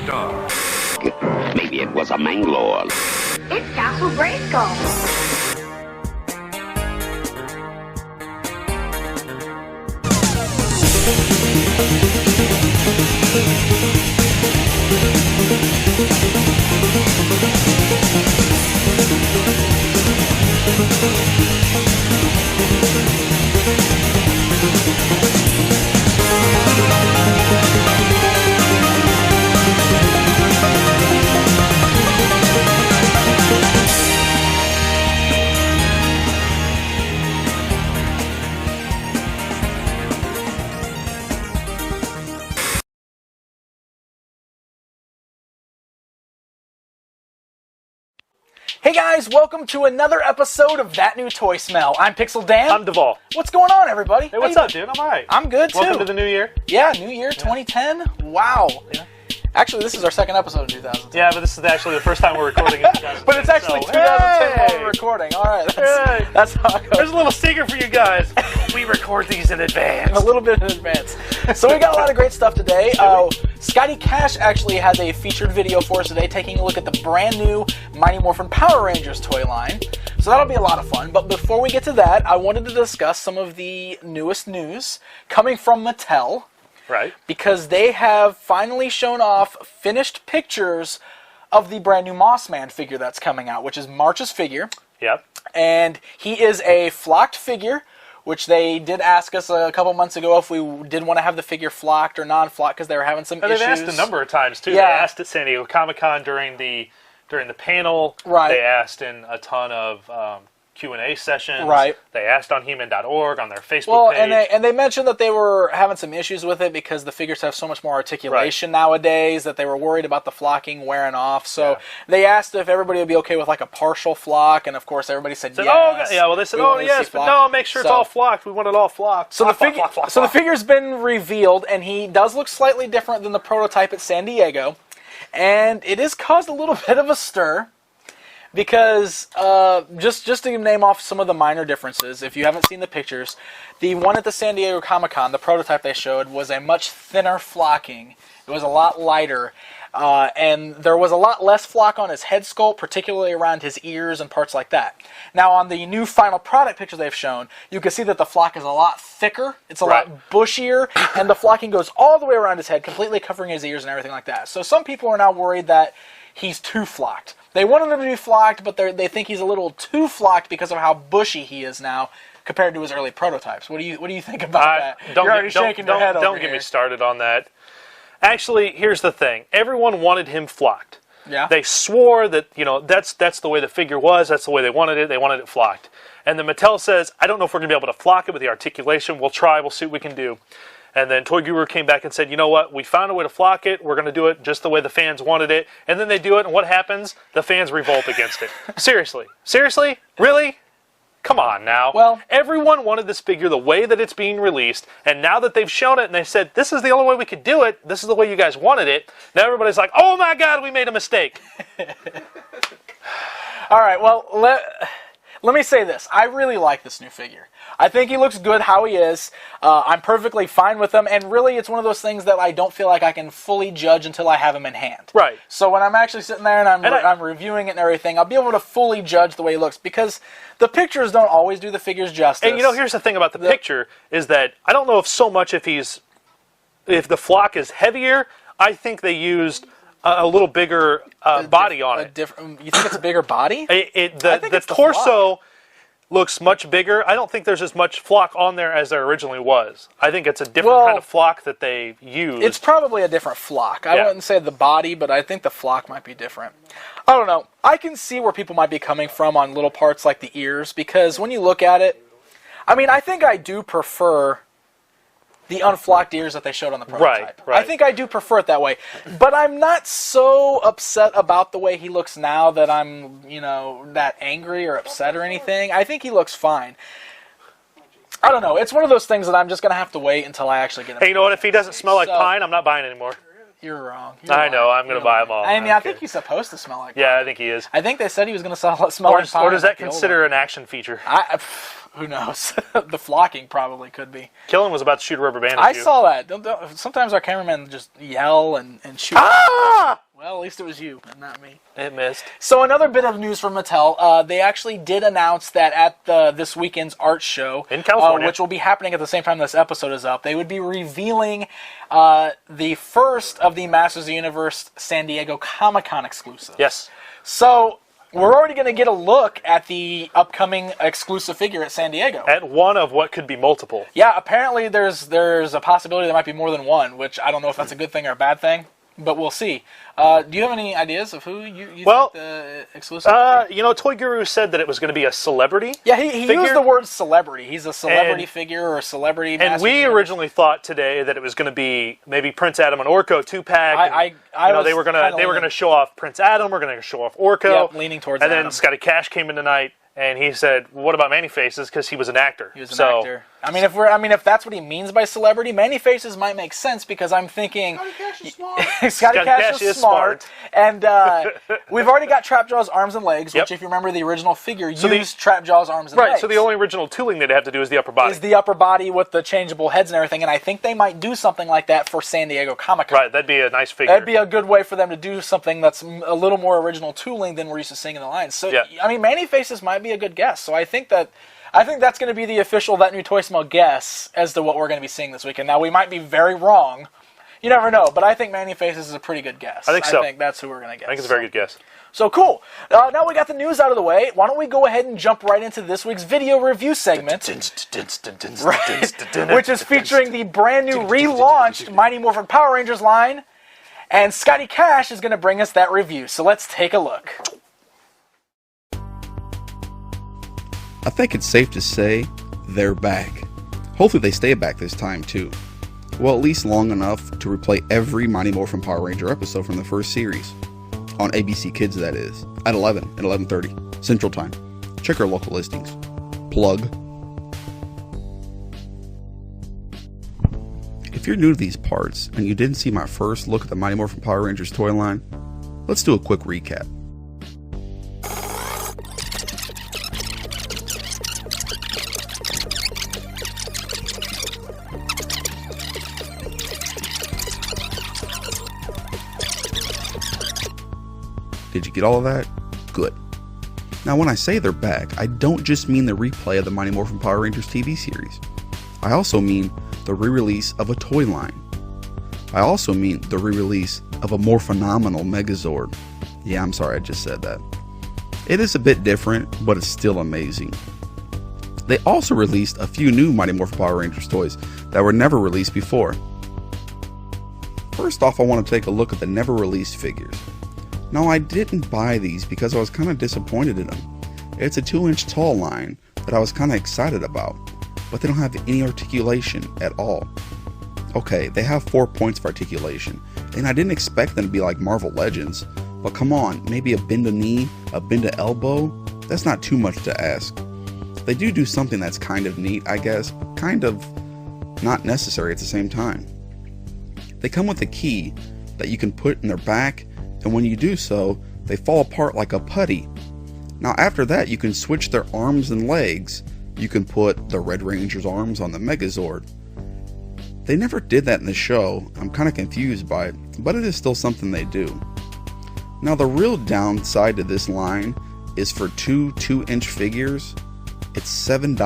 star. Maybe it was a Manglore. It's Castle Grayskull. Hey guys, welcome to another episode of That New Toy Smell. I'm Pixel Dan. I'm Devall. What's going on, everybody? Hey, what's up, dude? I'm alright. I'm good, too. Welcome to the new year. Yeah, New Year 2010. Wow. Yeah. Actually, this is our second episode in 2010. Yeah, but this is actually the first time we're recording in 2010. But it's actually 2010 while we're recording. All right, that's how it goes. There's a little secret for you guys. We record these in advance. A little bit in advance. So we got a lot of great stuff today. Scotty Cash actually has a featured video for us today, taking a look at the brand new Mighty Morphin Power Rangers toy line. So that'll be a lot of fun. But before we get to that, I wanted to discuss some of the newest news coming from Mattel. Right. Because they have finally shown off finished pictures of the brand new Mossman figure that's coming out, which is March's figure. Yep. And he is a flocked figure, which they did ask us a couple months ago if we did want to have the figure flocked or non-flocked because they were having some issues. They've asked a number of times, too. Yeah. They asked at San Diego Comic-Con during the panel. Right. They asked in a ton of Q&A sessions. Right. They asked on He-Man.org, on their Facebook page. And they mentioned that they were having some issues with it because the figures have so much more articulation nowadays that they were worried about the flocking wearing off. So they asked if everybody would be okay with like a partial flock, and of course everybody said yes. Oh, yeah, well they said, yes, but no, make sure it's all flocked. We want it all flocked. So the figure's been revealed, and he does look slightly different than the prototype at San Diego, and it has caused a little bit of a stir. Because, just to name off some of the minor differences, if you haven't seen the pictures, the one at the San Diego Comic-Con, the prototype they showed, was a much thinner flocking. It was a lot lighter, and there was a lot less flock on his head sculpt, particularly around his ears and parts like that. Now, on the new final product picture they've shown, you can see that the flock is a lot thicker, it's a lot bushier, and the flocking goes all the way around his head, completely covering his ears and everything like that. So some people are now worried that he's too flocked. They wanted him to be flocked, but they think he's a little too flocked because of how bushy he is now compared to his early prototypes. What do you think about that? You're already shaking your head over Don't get me started on that. Actually, here's the thing. Everyone wanted him flocked. Yeah. They swore that, that's the way the figure was, that's the way they wanted it flocked. And then Mattel says, I don't know if we're going to be able to flock it with the articulation. We'll try, we'll see what we can do. And then Toy Guru came back and said, you know what, we found a way to flock it, we're going to do it just the way the fans wanted it. And then they do it, and what happens? The fans revolt against it. Seriously? Seriously? Really? Come on now. Well, everyone wanted this figure the way that it's being released, and now that they've shown it and they said, this is the only way we could do it, this is the way you guys wanted it, now everybody's like, oh my God, we made a mistake. All right, well, let me say this. I really like this new figure. I think he looks good how he is. I'm perfectly fine with him, and really it's one of those things that I don't feel like I can fully judge until I have him in hand. Right. So when I'm actually sitting there and I'm reviewing it and everything, I'll be able to fully judge the way he looks, because the pictures don't always do the figures justice. And here's the thing about the picture, is that I don't know if so much if the flock is heavier. I think they used a little bigger body on it. You think it's a bigger body? The torso looks much bigger. I don't think there's as much flock on there as there originally was. I think it's a different kind of flock that they used. It's probably a different flock. I wouldn't say the body, but I think the flock might be different. I don't know. I can see where people might be coming from on little parts like the ears, because when you look at it, I mean, I think I do prefer the unflocked ears that they showed on the prototype. Right. I think I do prefer it that way. But I'm not so upset about the way he looks now that I'm, that angry or upset or anything. I think he looks fine. I don't know. It's one of those things that I'm just going to have to wait until I actually get him. Hey, you know what? If he doesn't smell like pine, I'm not buying anymore. You're wrong. I know. I'm going to buy them all. I mean, I think he's supposed to smell like Yeah, pot. I think he is. I think they said he was going to smell like pot. Or does that consider an action feature? Who knows? The flocking probably could be. Killen was about to shoot a rubber band at I you. saw that. Sometimes our cameramen just yell and shoot. Ah! Well, at least it was you and not me. It missed. So another bit of news from Mattel. They actually did announce that at this weekend's art show, in California, which will be happening at the same time this episode is up, they would be revealing the first of the Masters of the Universe San Diego Comic-Con exclusive. Yes. So we're already going to get a look at the upcoming exclusive figure at San Diego. At one of what could be multiple. Yeah, apparently there's a possibility there might be more than one, which I don't know if that's a good thing or a bad thing, but we'll see. Do you have any ideas of who you think the exclusive? Toy Guru said that it was going to be a celebrity. Yeah, he used the word celebrity. He's a celebrity figure or a celebrity. And we originally thought today that it was going to be maybe Prince Adam and Orko 2-pack. They were going to show off Prince Adam. We're going to show off Orko. Yep, leaning towards. And Adam. then Scotty Cash came in tonight. And he said, well, "What about Manny Faces?" Because he was an actor. He was an actor. I mean, if that's what he means by celebrity, Manny Faces might make sense because I'm thinking Scotty Cash is smart. Scotty Cash is smart. And we've already got Trapjaw's arms and legs, which, if you remember the original figure, used Trapjaw's arms and legs. Right. So the only original tooling they'd have to do is the upper body. Is the upper body with the changeable heads and everything, and I think they might do something like that for San Diego Comic-Con. Right. That'd be a nice figure. That'd be a good way for them to do something that's a little more original tooling than we're used to seeing in the lines. So I mean, Manny Faces might be a good guess. So I think that's going to be the official That New Toy Smell guess as to what we're going to be seeing this weekend. Now, we might be very wrong. You never know, but I think Manny Faces is a pretty good guess. I think so. I think that's who we're going to guess. I think it's a very good guess. So cool. Now we got the news out of the way. Why don't we go ahead and jump right into this week's video review segment, which is featuring the brand new relaunched Mighty Morphin Power Rangers line, and Scotty Cash is going to bring us that review. So let's take a look. I think it's safe to say they're back. Hopefully they stay back this time too. Well, at least long enough to replay every Mighty Morphin Power Ranger episode from the first series. On ABC Kids, that is. At 11 and 11:30 Central Time. Check our local listings. Plug. If you're new to these parts and you didn't see my first look at the Mighty Morphin Power Rangers toy line, let's do a quick recap. Did you get all of that? Good. Now when I say they're back, I don't just mean the replay of the Mighty Morphin Power Rangers TV series. I also mean the re-release of a toy line. I also mean the re-release of a morphinominal Megazord. Yeah, I'm sorry I just said that. It is a bit different, but it's still amazing. They also released a few new Mighty Morphin Power Rangers toys that were never released before. First off, I want to take a look at the never released figures. Now, I didn't buy these because I was kind of disappointed in them. It's a 2-inch tall line that I was kind of excited about, but they don't have any articulation at all. Okay, they have 4 points of articulation, and I didn't expect them to be like Marvel Legends, but come on, maybe a bend a knee, a bend a elbow? That's not too much to ask. They do something that's kind of neat, I guess, but kind of not necessary at the same time. They come with a key that you can put in their back, and when you do so, they fall apart like a putty. Now after that, you can switch their arms and legs. You can put the Red Ranger's arms on the Megazord. They never did that in the show. I'm kind of confused by it, but it is still something they do. Now the real downside to this line is for two 2-inch figures, it's $7.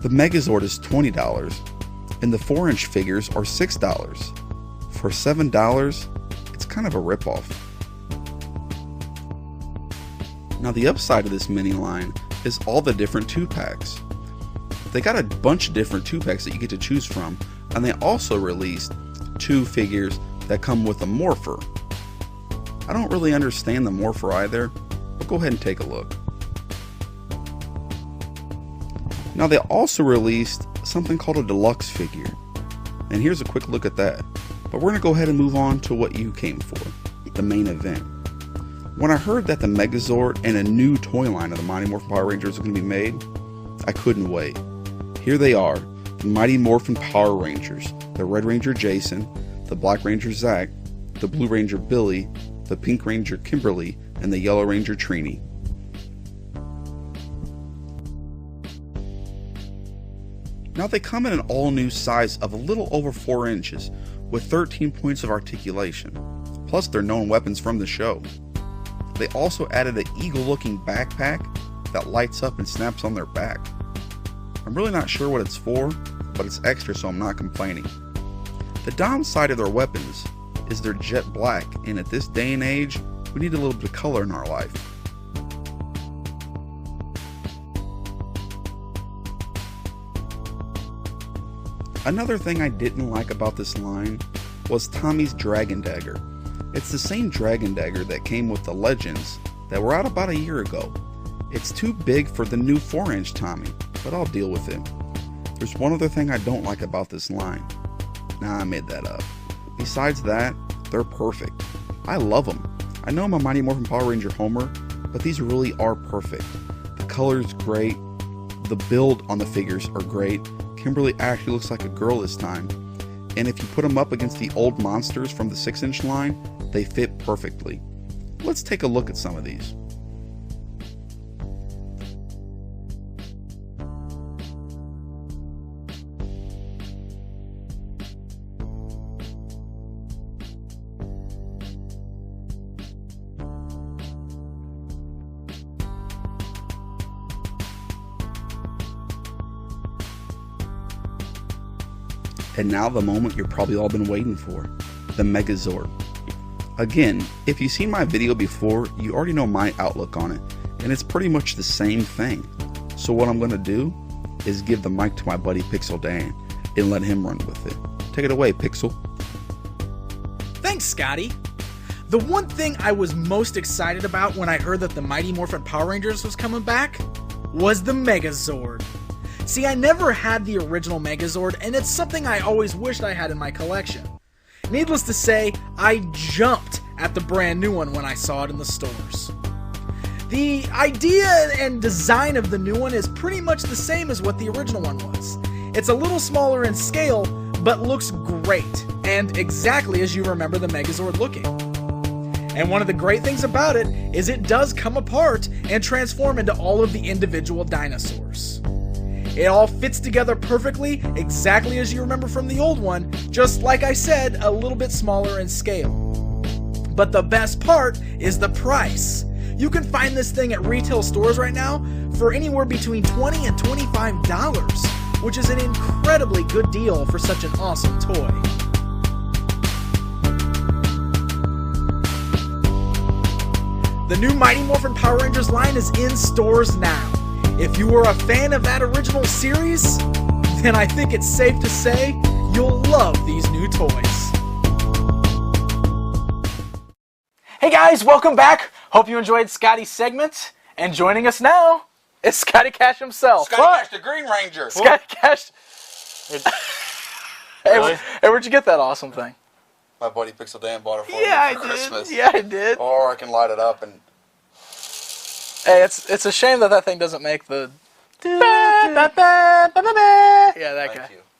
The Megazord is $20, and the 4-inch figures are $6. For $7, it's kind of a ripoff. Now the upside of this mini line is all the different 2-packs. They got a bunch of different 2-packs that you get to choose from, and they also released 2 figures that come with a morpher. I don't really understand the morpher either, but go ahead and take a look. Now they also released something called a deluxe figure, and here's a quick look at that. But we're going to go ahead and move on to what you came for, the main event. When I heard that the Megazord and a new toy line of the Mighty Morphin Power Rangers were going to be made, I couldn't wait. Here they are, the Mighty Morphin Power Rangers, the Red Ranger Jason, the Black Ranger Zack, the Blue Ranger Billy, the Pink Ranger Kimberly, and the Yellow Ranger Trini. Now they come in an all-new size of a little over 4 inches, with 13 points of articulation, plus their known weapons from the show. They also added an eagle-looking backpack that lights up and snaps on their back. I'm really not sure what it's for, but it's extra, so I'm not complaining. The downside of their weapons is they're jet black, and at this day and age, we need a little bit of color in our life. Another thing I didn't like about this line was Tommy's Dragon Dagger. It's the same Dragon Dagger that came with the Legends that were out about a year ago. It's too big for the new 4-inch Tommy, but I'll deal with it. There's one other thing I don't like about this line. Nah, I made that up. Besides that, they're perfect. I love them. I know I'm a Mighty Morphin Power Ranger homer, but these really are perfect. The color's great. The build on the figures are great. Kimberly actually looks like a girl this time. And if you put them up against the old monsters from the 6-inch line, they fit perfectly. Let's take a look at some of these. And now the moment you're probably all been waiting for, the Megazord. Again, if you've seen my video before, you already know my outlook on it, and it's pretty much the same thing. So what I'm going to do is give the mic to my buddy Pixel Dan and let him run with it. Take it away, Pixel. Thanks, Scotty. The one thing I was most excited about when I heard that the Mighty Morphin Power Rangers was coming back was the Megazord. See, I never had the original Megazord, and it's something I always wished I had in my collection. Needless to say, I jumped at the brand new one when I saw it in the stores. The idea and design of the new one is pretty much the same as what the original one was. It's a little smaller in scale, but looks great, and exactly as you remember the Megazord looking. And one of the great things about it is it does come apart and transform into all of the individual dinosaurs. It all fits together perfectly, exactly as you remember from the old one, just like I said, a little bit smaller in scale. But the best part is the price. You can find this thing at retail stores right now for anywhere between $20 and $25, which is an incredibly good deal for such an awesome toy. The new Mighty Morphin Power Rangers line is in stores now. If you were a fan of that original series, then I think it's safe to say you'll love these new toys. Hey guys, welcome back. Hope you enjoyed Scotty's segment. And joining us now is Scotty Cash himself. Scotty Cash, the Green Ranger. Scotty Cash. Really? Hey, where'd you get that awesome thing? My buddy Pixel Dan bought it for Yeah, me for Christmas. Yeah, I did. Or I can light it up and... Hey, it's a shame that thing doesn't make the... Yeah, that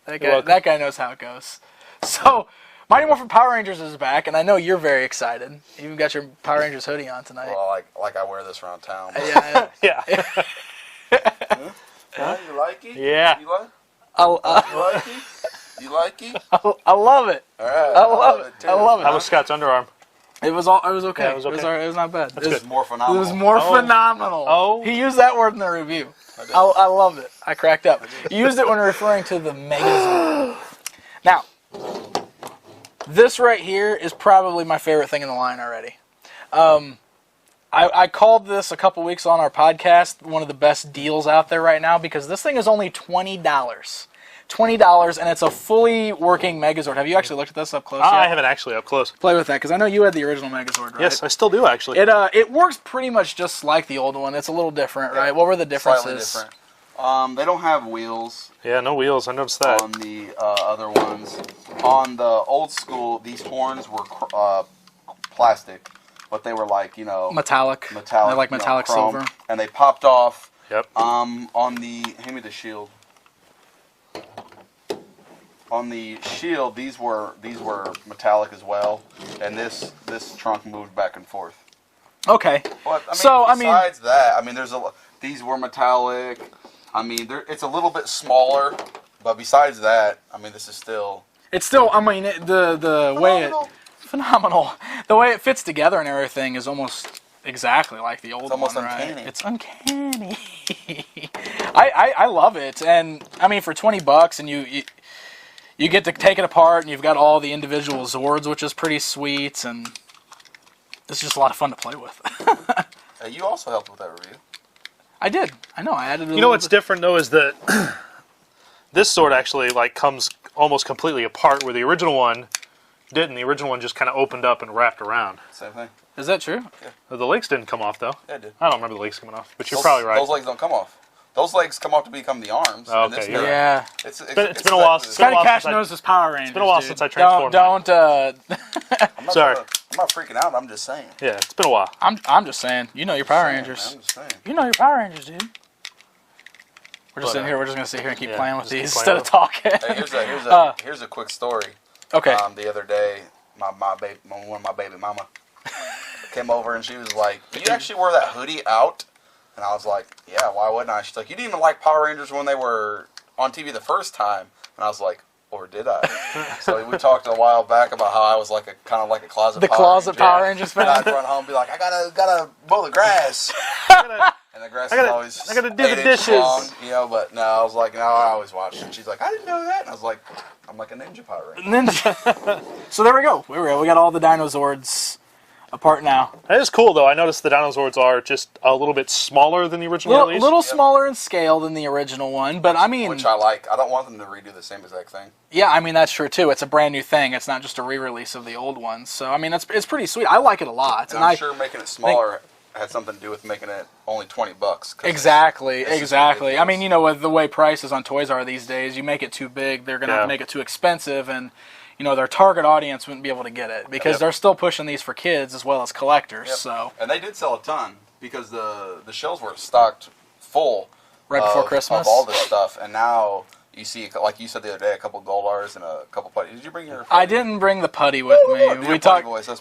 Thank guy. you. That guy knows how it goes. So, Mighty Morphin Power Rangers is back, and I know you're very excited. You even got your Power Rangers hoodie on tonight. Well, like I wear this around town. Yeah. Yeah. Huh? You like it? Yeah. You like it? You like it? I love it. All right. I love it. too. I love it. How was Scott's underarm? It was okay. Yeah, it was okay. It was not bad. That's it was, good. More It phenomenal. was more phenomenal. Oh. He used that word in the review. I loved it. I cracked up. He used it when referring to the Megazord. Now, this right here is probably my favorite thing in the line already. I called this a couple weeks on our podcast one of the best deals out there right now because this thing is only $20. $20, and it's a fully working Megazord. Have you actually looked at this up close yet? I haven't actually up close. Play with that, because I know you had the original Megazord, right? Yes, I still do actually. It works pretty much just like the old one. It's a little different, right? What were the differences? Slightly different. They don't have wheels Yeah, no wheels. I noticed that. on the other ones. On the old school, these horns were plastic, but they were like, Metallic. metallic. They're like metallic chrome, silver. and they popped off. Yep. On the hand me the shield. on the Shield, these were metallic as well, and this trunk moved back and forth. Okay. But I mean, So, besides that, I mean, these were metallic. I mean, it's a little bit smaller, but besides that, I mean, this is still. It's still. I mean, the way it phenomenal. The way it fits together and everything is almost exactly like the old almost one, right? uncanny. It's uncanny. I love it, and I mean, for $20, and you get to take it apart, and you've got all the individual Zords, which is pretty sweet, and it's just a lot of fun to play with. You also helped with that review. I did. I know. I added. You know what's different though is that this sword actually like comes almost completely apart, where the original one didn't. The original one just kind of opened up and wrapped around. Same thing. Is that true? Yeah. The legs didn't come off though. Yeah, it did. I don't remember the legs coming off, but you're probably right. Those legs don't come off. Those legs come off to become the arms. Oh, and okay, this you're right. Yeah. It's been a while since- Scotty while Cash since I- knows his Power Rangers. It's been a while dude. since I transformed. Don't. Sorry. I'm not freaking out. I'm just saying. Yeah, it's been a while. I'm just saying. You know your Power Rangers. Man, I'm just saying. You know your Power Rangers, dude. We're just But, sitting here. We're just gonna sit here and keep yeah, playing with just keep these playing instead of with talking. Hey, here's a quick story. Okay. The other day, one of my baby mama came over and she was like, "You actually wore that hoodie out?" And I was like, "Yeah, why wouldn't I?" She's like, "You didn't even like Power Rangers when they were on TV the first time." And I was like, "Or did I?" So we talked a while back about how I was like kind of like a closet. The Power closet Ranger. Power Rangers fan. And I'd run home and be like, "I gotta mow the grass." And the grass is always I gotta do the 8 inches dishes. long, you know. But no, I was like, no, I always watch it. And she's like, "I didn't know that." And I was like, "I'm like a ninja Power Ranger." Ninja. So there we go. We got all the Dinozords apart now. That is cool though. I noticed the Dinozords are just a little bit smaller than the original release. Little smaller in scale than the original one, but I mean, Which I like. I don't want them to redo the same exact thing. yeah, I mean that's true too. It's a brand new thing. It's not just a re-release of the old ones. So I mean, it's pretty sweet. I like it a lot. And I'm sure making it smaller had something to do with making it only $20. Exactly. it's just I ridiculous. mean, you know, with the way prices on toys are these days, you make it too big, they're gonna make it too expensive, and you know their target audience wouldn't be able to get it because they're still pushing these for kids as well as collectors. Yep. So And they did sell a ton because the shelves were stocked full right before Christmas. of all this stuff, and now you see, like you said the other day, a couple gold R's and a couple putty. Did you bring your? I didn't bring the putty with me. We talked. Voice. That's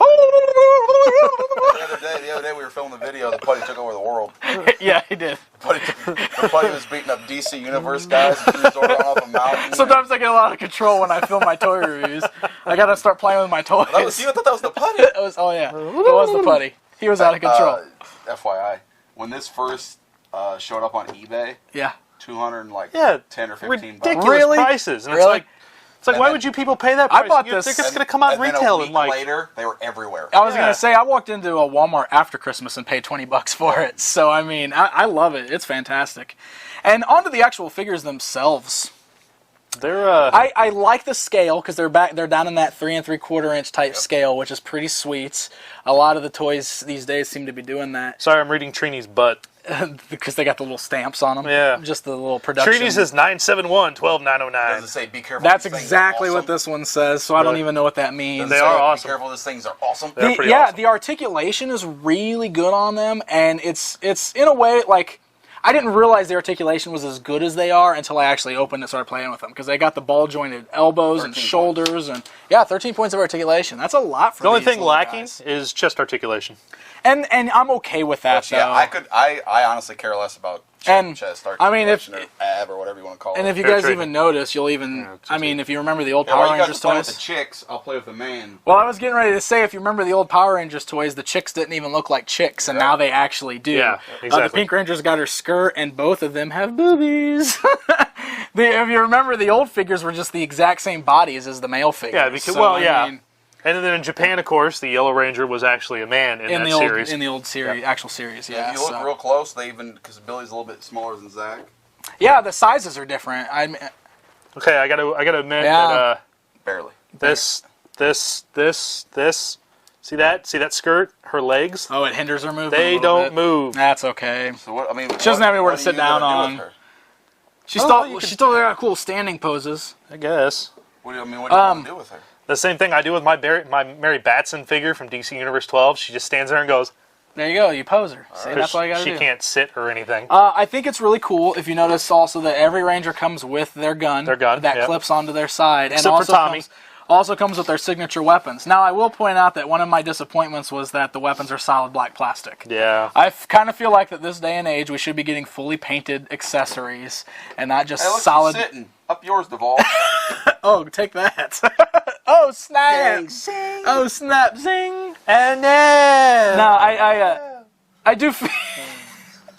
the other day we were filming the video. The putty took over the world. Yeah, he did. The putty was beating up DC Universe guys. He was going off a mountain. Sometimes I get a lot of control when I film my toy reviews. I gotta start playing with my toys. That was you. I thought that was the putty. It was, oh yeah, it was the putty. He was out of control. FYI, when this first showed up on eBay, Yeah. 10 or 15 bucks. Ridiculous Really? prices, and Really? it's like And why then- would you people pay that I price? bought You this- think it's going to come out And then retail a in week like later, they were everywhere. I was Yeah. gonna say I walked into a Walmart after Christmas and paid $20 for it. So I mean, I love it. It's fantastic. And onto the actual figures themselves. they're I like the scale because they're down in that 3 3/4 inch type scale, which is pretty sweet. A lot of the toys these days seem to be doing that Sorry, I'm reading Trini's butt. because they got the little stamps on them. Yeah. Just the little production. Trini's is 971-12909. Does it say be careful? That's these things are exactly what awesome? this one says. So I don't Really? even know what that means. They Say, are Be awesome. careful, these things are awesome. They're pretty yeah, awesome. the articulation is really good on them, and it's in a way like I didn't realize the articulation was as good as they are until I actually opened and started playing with them because they got the ball jointed elbows and 13 shoulders and 13 points of articulation. That's a lot for The only these thing little lacking guys. is chest articulation. And I'm okay with that Which, yeah, though. I honestly care less about And, chest I mean, if- articulation or ab or whatever you want to call it. And if you Fair guys trade. even notice, you'll even it's I mean, if you remember the old yeah, Power while you guys Rangers are playing with toys. the chicks, I'll play with the man. Well, I was getting ready to say, if you remember the old Power Rangers toys, the chicks didn't even look like chicks, and now they actually do. Yeah, The exactly. Pink Ranger's got her skirt, and both of them have boobies. If you remember, the old figures were just the exact same bodies as the male figures. Yeah, because So, I mean, and then in Japan, of course, the Yellow Ranger was actually a man in in that the old series. in the old series, actual series, If you look real close, they even because Billy's a little bit smaller than Zach. yeah, the sizes are different. Okay, I gotta admit Yeah. that Barely. this. See that skirt? Her legs, Oh, it hinders her movement. they a little don't bit. move. That's okay. So what? I mean, She doesn't have anywhere to sit down on. on. She's Oh, still you she's still got cool standing poses. I guess. What do you want to do with her? The same thing I do with my Mary Batson figure from DC Universe 12. She just stands there and goes, There you go, you poser. See, that's all you gotta She do. can't sit or anything. I think it's really cool if you notice also that every Ranger comes with their gun. That yep. clips onto their side. Except and also for Tommy. Also comes with their signature weapons. Now, I will point out that one of my disappointments was that the weapons are solid black plastic. Yeah. I kind of feel like that this day and age we should be getting fully painted accessories and not just solid. Sitting. Up yours, Devall. Oh, take that. Oh, snap. Dang, zing. Oh, snap, zing. And then... No, I do feel...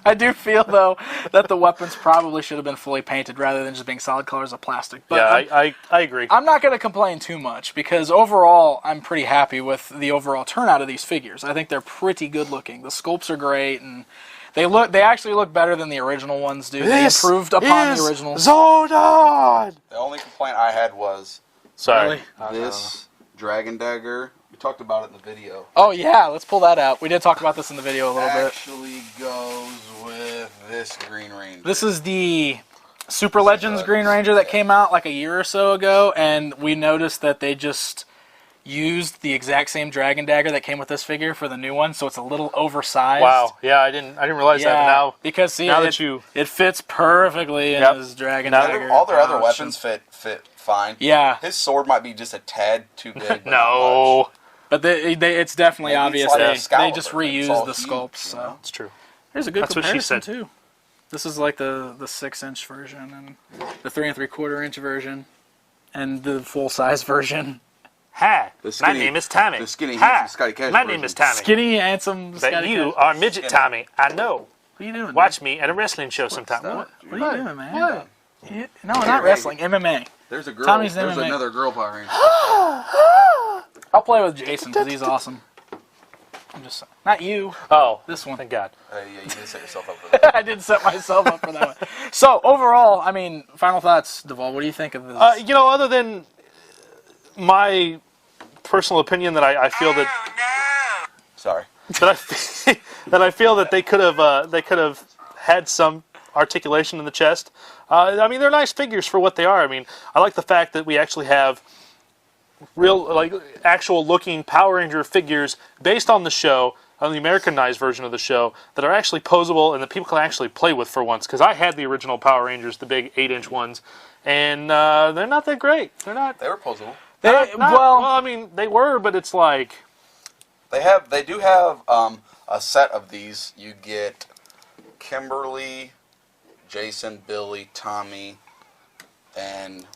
I do feel, though, that the weapons probably should have been fully painted rather than just being solid colors of plastic. But yeah, I agree. I'm not going to complain too much because overall, I'm pretty happy with the overall turnout of these figures. I think they're pretty good looking. The sculpts are great, and they actually look better than the original ones do. They improved upon the originals. Zordon! The only complaint I had was Sorry. this Dragon Dagger. We talked about it in the video. Oh, yeah, let's pull that out. We did talk about this in the video a little bit. Actually goes with this Green Ranger. This is the Super Legends Green Ranger that came out like a year or so ago, and we noticed that they just used the exact same Dragon Dagger that came with this figure for the new one, so it's a little oversized. Wow. Yeah, I didn't realize that. But now, because see, now it fits perfectly in his Dragon Dagger. All their other pouch weapons fit fine. Yeah. His sword might be just a tad too big. But no. But it's definitely Maybe obvious it's like a they Excalibur, just but it's reused all the huge, sculpts. you know? So It's true. there's a good That's what she comparison said. too. This is like the 6-inch version and the 3 3/4-inch version and the full-size version. Hi, The my skinny- name is Tommy. the skinny, Hi, handsome Scotty Cash my version. name is Tommy. Skinny, handsome. But Scotty you Cash. are midget Tommy. I know. What are you doing? Watch me at a wrestling show sometime. What are you doing, man? What? No, not wrestling. MMA. There's a girl. Tommy's There's MMA. another girl Power Ranger. I'll play with Jason because he's awesome. I'm just not you. Oh, This one. thank God. Yeah, you did set yourself up for that. I did set myself up for that one. So overall, I mean, final thoughts, Devall. What do you think of this? Other than my personal opinion that I feel that Sorry. that I feel that they could have had some articulation in the chest. I mean, they're nice figures for what they are. I mean, I like the fact that we actually have real, like, actual looking Power Ranger figures based on the show, on the Americanized version of the show, that are actually posable and that people can actually play with for once. Because I had the original Power Rangers, the big 8-inch ones, and they're not that great. They're not. They were posable. Well, I mean, they were, but it's like They do have a set of these. You get Kimberly, Jason, Billy, Tommy, and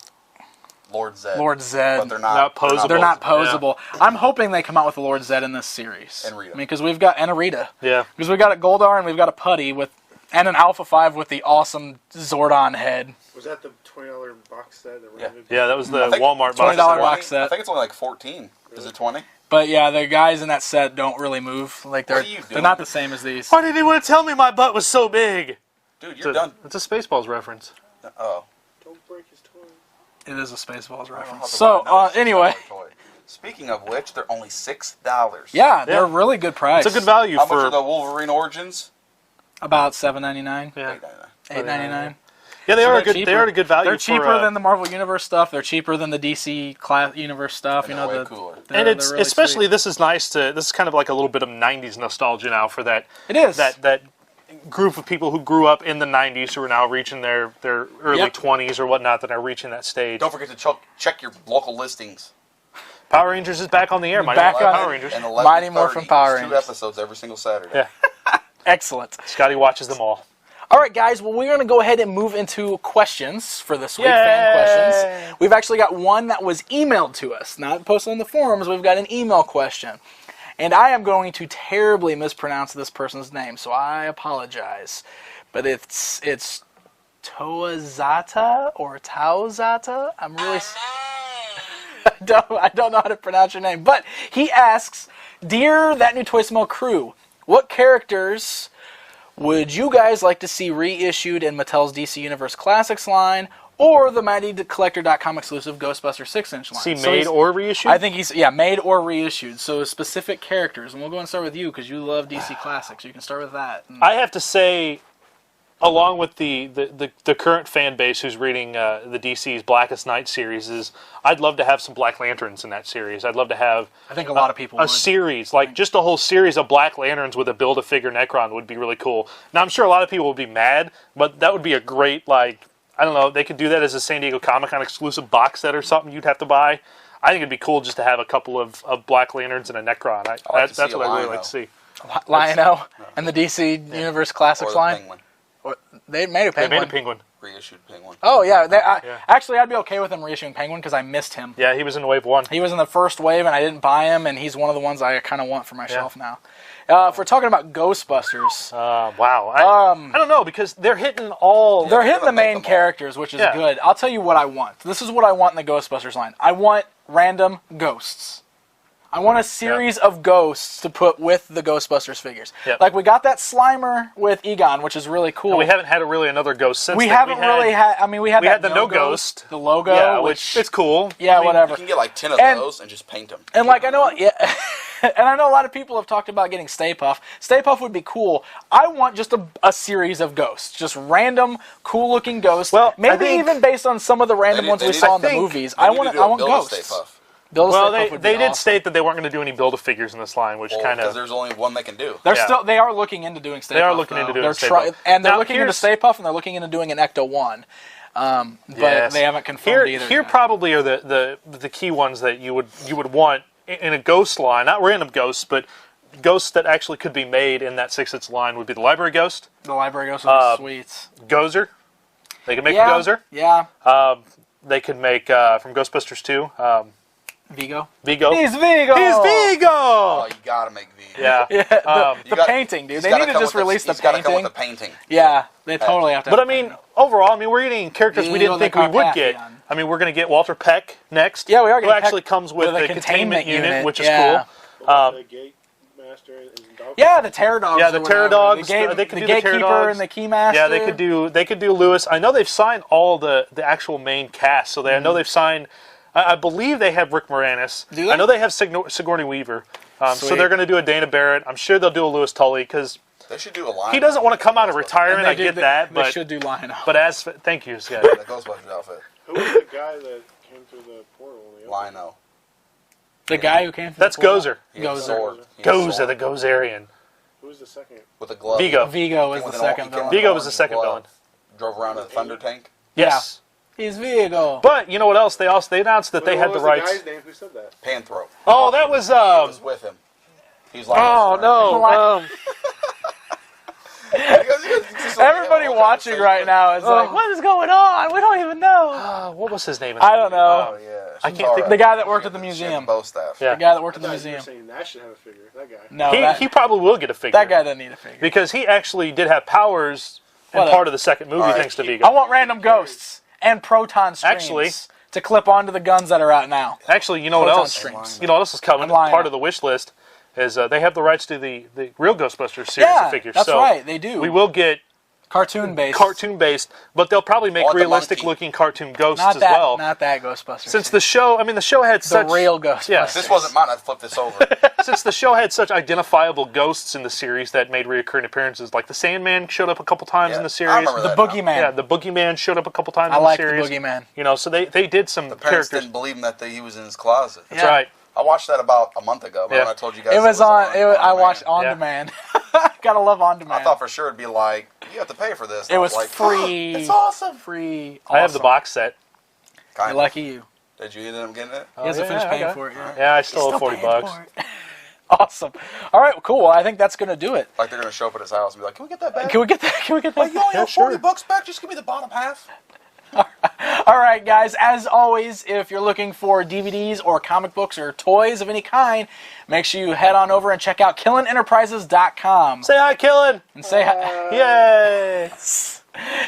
Lord Zed. Lord Zed. But they're not posable. They're not posable. I'm hoping they come out with the Lord Zed in this series. And Rita. I mean, because we've got and a Rita. Yeah. Because we've got a Goldar and we've got a Putty and an Alpha 5 with the awesome Zordon head. Was that the $20 box set? Yeah, that was the I think Walmart $20 box. box set. I think it's only like 14. Is it 20? But yeah, the guys in that set don't really move. Like What are you they're doing? not the same as these. Why didn't anyone tell me my butt was so big? Dude, you're done. It's a Spaceballs reference. Oh. Don't break his toy. It is a Spaceballs I don't know how reference. to So buy another anyway, $6 toy. Speaking of which, they're only $6. yeah, they're a really good price. It's a good value How much for. are the Wolverine Origins? About $7.99, Yeah. $8.99. Yeah, they So are they're a good. cheaper. They are a good value. They're cheaper for, than the Marvel Universe stuff. They're cheaper than the DC Universe stuff. And You know, they're way the cooler. And it's really especially sweet. this is nice to. This is kind of like a little bit of '90s nostalgia now for that. It is that group of people who grew up in the '90s who are now reaching their early Yep. 20s or whatnot that are reaching that stage. Don't forget to check your local listings. Power Rangers is back on the air. Mighty Back Morphin on- Power Rangers. And Mighty Morphin 11:30, Power 2 Rangers. episodes every single Saturday. Yeah. excellent. Scotty watches them all. All right, guys. Well, we're going to go ahead and move into questions for this week. Yay! Fan questions. We've actually got one that was emailed to us, not posted on the forums. We've got an email question, and I am going to terribly mispronounce this person's name, so I apologize. But it's Toazata or Taozata. I'm really. I don't know how to pronounce your name, but he asks, "Dear That New Toy Smell crew, what characters would you guys like to see reissued in Mattel's DC Universe Classics line or the MightyCollector.com exclusive Ghostbuster 6-inch line?" See, So made he's- or reissued. I think he's made or reissued. So specific characters, and we'll go and start with you because you love DC Classics. You can start with that. And I have to say, along with the current fan base who's reading the DC's Blackest Night series, is I'd love to have some Black Lanterns in that series. I'd love to have I think a lot of people a would. series, like just a whole series of Black Lanterns with a Build-A-Figure Necron would be really cool. Now, I'm sure a lot of people would be mad, but that would be a great, like, I don't know, they could do that as a San Diego Comic-Con exclusive box set or something you'd have to buy. I think it'd be cool just to have a couple of Black Lanterns and a Necron. That's what I really like to see. Lion-O and the DC Universe Classics Or the line. Penguin. They made a They Penguin. made a Penguin. Reissued Penguin. Oh, yeah. Yeah. Actually, I'd be okay with them reissuing Penguin because I missed him. Yeah, he was in Wave 1. He was in the first wave, and I didn't buy him, and he's one of the ones I kind of want for my shelf now. If we're talking about Ghostbusters, Wow. I don't know, because they're hitting all... they're hitting the make main them all. characters, which is Yeah. good. I'll tell you what I want. This is what I want in the Ghostbusters line. I want random ghosts. I want a series of ghosts to put with the Ghostbusters figures. Yep. Like, we got that Slimer with Egon, which is really cool. And we haven't had another ghost since We then. haven't really had... I mean, we had we that had the No Ghost. the logo, Yeah, which... it's cool. Yeah, I mean, whatever. You can get like 10 of And- those and just paint them. And like I know, yeah, and I know a lot of people have talked about getting Stay Puft. Stay Puft would be cool. I want just a series of ghosts, just random, cool-looking ghosts. Well, I maybe think- even based on some of the random ones we saw in the movies. I want ghosts. Build a Well, Stay Puft would they be did awesome. state that they weren't going to do any Build-A-Figures in this line, which kind Because of... there's only one they can do. They are looking into doing Stay Puft. They are looking into though. doing Stay They're Puft. and they're Now, looking into here's- Stay Puft, and they're looking into doing an Ecto-1. But Yes. they haven't confirmed Here either. probably are the key ones that you would want in a ghost line, not random ghosts, but ghosts that actually could be made in that 6-inch line would be the Library Ghost, The Library Ghosts are sweet. Gozer. They could make Yeah, the Gozer. yeah. They could make from Ghostbusters 2. Vigo. Vigo. He's Vigo! He's Vigo! Oh, you gotta make these. Yeah. Yeah, You the got- painting, dude. he's They gotta need to come just with release the He's gotta come painting. with the painting. Yeah, they totally have to. But I have mean, overall, I mean, we're getting characters we Vigo didn't the think we would get. Carpathian. I mean, we're going to get Walter Peck next. Yeah, we are Who getting actually Peck comes with with a the containment unit, which is yeah. cool. The Gate Master and Dog. Yeah, the Terror Dogs. Yeah, the or Terror whatever. Dogs. The, gate, They could the do the Terror Gatekeeper Dogs. and the Keymaster. Yeah, they could do Lewis. I know they've signed all the actual main cast, so I know they've signed. I believe they have Rick Moranis. Do they? I know they have Sigourney Weaver. So Sweet. they're going to do a Dana Barrett. I'm sure they'll do a Lewis Tully because They should do a line. he doesn't want to come out of retirement. And I get that, They but should do Lion-O. thank you, Scott. The Ghostbusters outfit. Who was the guy that came through the portal? Lino. The guy who came from That's the portal. Gozer. He has a Gozer. sword. He has a Gozer, sword the Gozerian. Who was the second? with a glove. Vigo. Vigo is Came the with an second he came villain. with an Vigo was the orange second glove. villain. Drove around in a thunder tank. Yes. He's Vigo. But you know what else? They announced that they What had the was rights. The guy's name? Who said that? Panthro. Oh, that was He was with him. He's like, Oh no. Everybody watching right now is like, what is going on? We don't even know. What was his name? I don't know. Oh yeah. I can't think- The guy that worked at the museum. Bow staff. Yeah. The guy that worked I at the thought you were museum. saying Nash should have a figure. That guy. No, He probably will get a figure. that guy doesn't need a figure. because he actually did have powers in Whatever. part of the second movie, All right. thanks to Vigo. I want random ghosts and proton streams Actually- to clip onto the guns that are out now. Actually, you know what Proton else? streams. You know what else is coming? I'm lying. Part of the wish list is they have the rights to the real Ghostbusters series Yeah, of figures. that's so right, they do. We will get Cartoon based. cartoon based, but they'll probably make Or the realistic monkey. looking cartoon ghosts Not as that, well. not that Ghostbusters. Since the show, the show had the such real Ghostbusters. Yeah. This wasn't mine. I flipped this over. since the show had such identifiable ghosts in the series that made recurring appearances, like the Sandman showed up a couple times Yeah, in the I series. remember The that now. Boogeyman. Yeah, the Boogeyman showed up a couple times I in like the the series. Boogeyman. You know, so they did some The parents characters. didn't believe him that he was in his closet. That's right. I watched that about a month ago. Remember Yeah. when I told you guys It was on. I watched demand? on Yeah. demand. Gotta love on demand. I thought for sure it'd be like, you have to pay for this. it I was like, free. It's awesome. Free. I have the awesome. box set. Kind You're lucky you. Did you end up getting it? He hasn't yeah, finished paying okay. for it yet. Yeah, I still owe Still $40. paying for it. Awesome. All right, cool. Well, I think that's gonna do it. Like they're gonna show up at his house and be like, "Can we get that back? Can we get that? Can we get that? Like, you only Yeah, owe sure. $40 back. Just give me the bottom half." All right, guys. As always, if you're looking for DVDs or comic books or toys of any kind, make sure you head on over and check out KillinEnterprises.com Say hi, Killin. and say hi. Yay!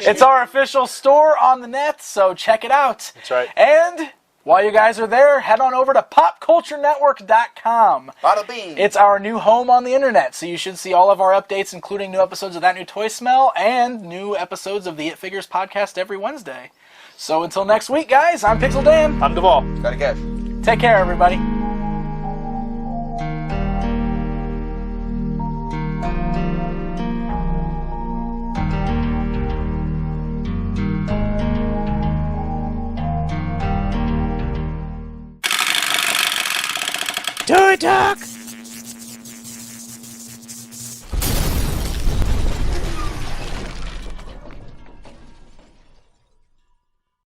It's our official store on the net, so check it out. That's right. And while you guys are there, head on over to PopCultureNetwork.com. Bada bing. It's our new home on the internet, so you should see all of our updates, including new episodes of That New Toy Smell and new episodes of the It Figures podcast every Wednesday. So until next week, guys, I'm Pixel Dan. I'm Devall. Gotta cash. Take care, everybody. Toy Talk!